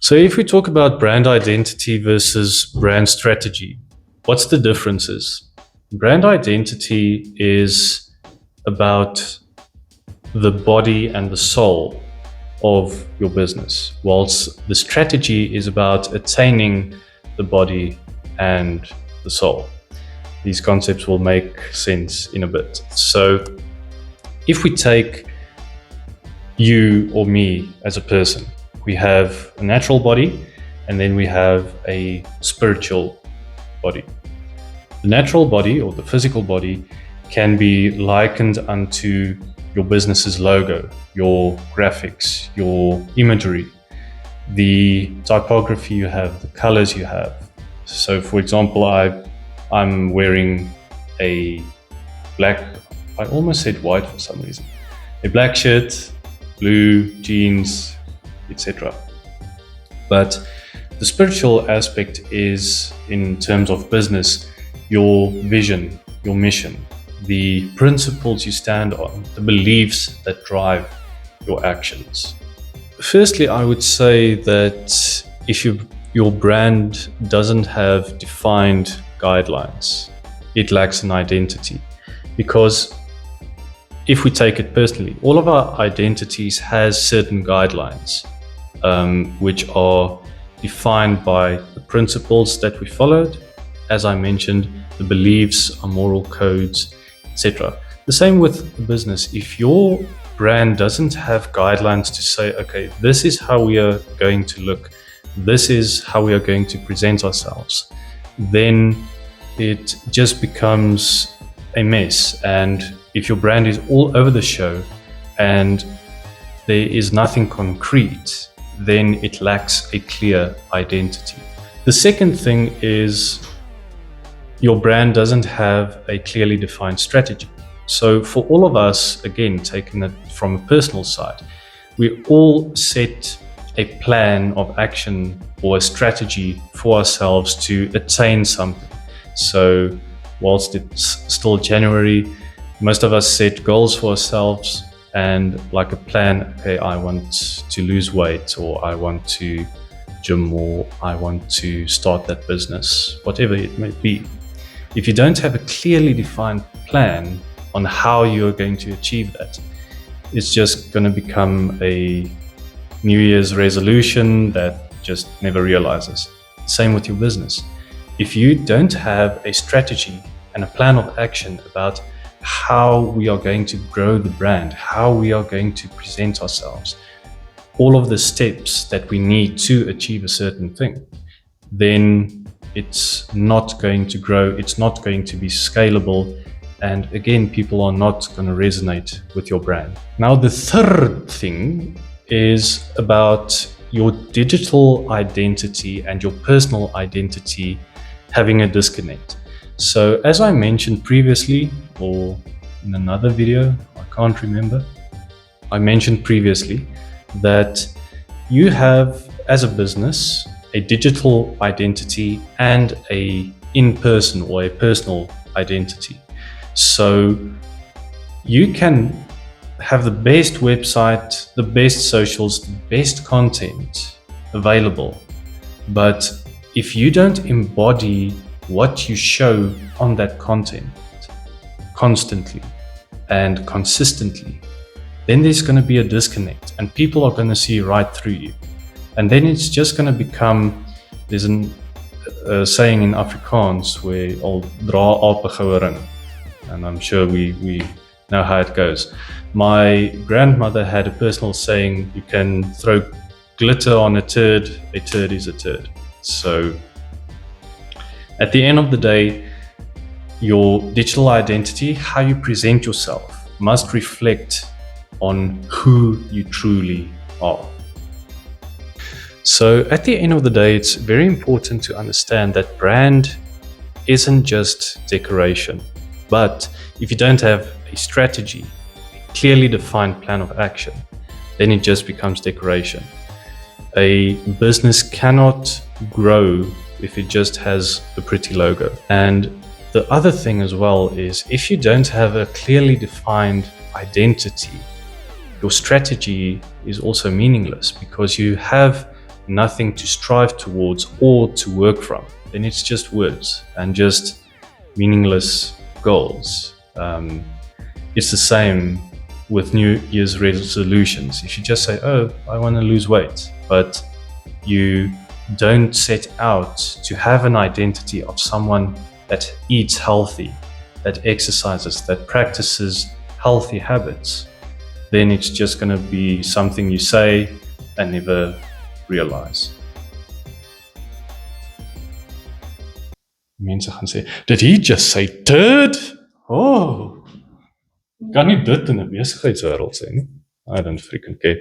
So if we talk about brand identity versus brand strategy, what's the differences? Brand identity is about the body and the soul of your business, whilst the strategy is about attaining the body and the soul. These concepts will make sense in a bit. So if we take you or me as a person, we have a natural body and then we have a spiritual body. The natural body or the physical body can be likened unto your business's logo, your graphics, your imagery, the typography you have, the colors you have. So for example, I'm wearing a black, I almost said white for some reason, a black shirt, blue jeans, etc. But the spiritual aspect is, in terms of business, your vision, your mission, the principles you stand on, the beliefs that drive your actions. Firstly, I would say that if your brand doesn't have defined guidelines, it lacks an identity. Because if we take it personally, all of our identities has certain guidelines, which are defined by the principles that we followed. As I mentioned, the beliefs, our moral codes, etc. The same with the business. If your brand doesn't have guidelines to say, okay, this is how we are going to look, this is how we are going to present ourselves, then it just becomes a mess. And if your brand is all over the show and there is nothing concrete, then it lacks a clear identity. The second thing is your brand doesn't have a clearly defined strategy. So for all of us, again, taking it from a personal side, we all set a plan of action or a strategy for ourselves to attain something. So whilst it's still January, most of us set goals for ourselves and like a plan, okay, I want to lose weight, or I want to gym, or I want to start that business, whatever it may be. If you don't have a clearly defined plan on how you're going to achieve that, it's just going to become a New Year's resolution that just never realizes. Same with your business. If you don't have a strategy and a plan of action about how we are going to grow the brand, how we are going to present ourselves, all of the steps that we need to achieve a certain thing, then it's not going to grow, it's not going to be scalable, and again, people are not going to resonate with your brand. Now, the third thing is about your digital identity and your personal identity having a disconnect. So as I mentioned previously, or in another video, I can't remember, I mentioned previously that you have, as a business, a digital identity and a in-person or a personal identity. So you can have the best website, the best socials, the best content available, but if you don't embody what you show on that content constantly and consistently, then there's going to be a disconnect and people are going to see right through you. And then it's just going to become, there's a saying in Afrikaans where al dra ape goue ring, and I'm sure we know how it goes. My grandmother had a personal saying, you can throw glitter on a turd is a turd. So at the end of the day, your digital identity, how you present yourself, must reflect on who you truly are. So at the end of the day, it's very important to understand that brand isn't just decoration. But if you don't have a strategy, a clearly defined plan of action, then it just becomes decoration. A business cannot grow if it just has a pretty logo. And the other thing as well is, if you don't have a clearly defined identity, your strategy is also meaningless, because you have nothing to strive towards or to work from, then it's just words and just meaningless goals. It's the same with New Year's resolutions. If you just say, oh, I want to lose weight, but you don't set out to have an identity of someone that eats healthy, that exercises, that practices healthy habits, then it's just going to be something you say and never realize. Mense gaan sê, did he just say turd? Oh, kan nie dit in 'n besigheidswêreld sê nie. I don't freaking care.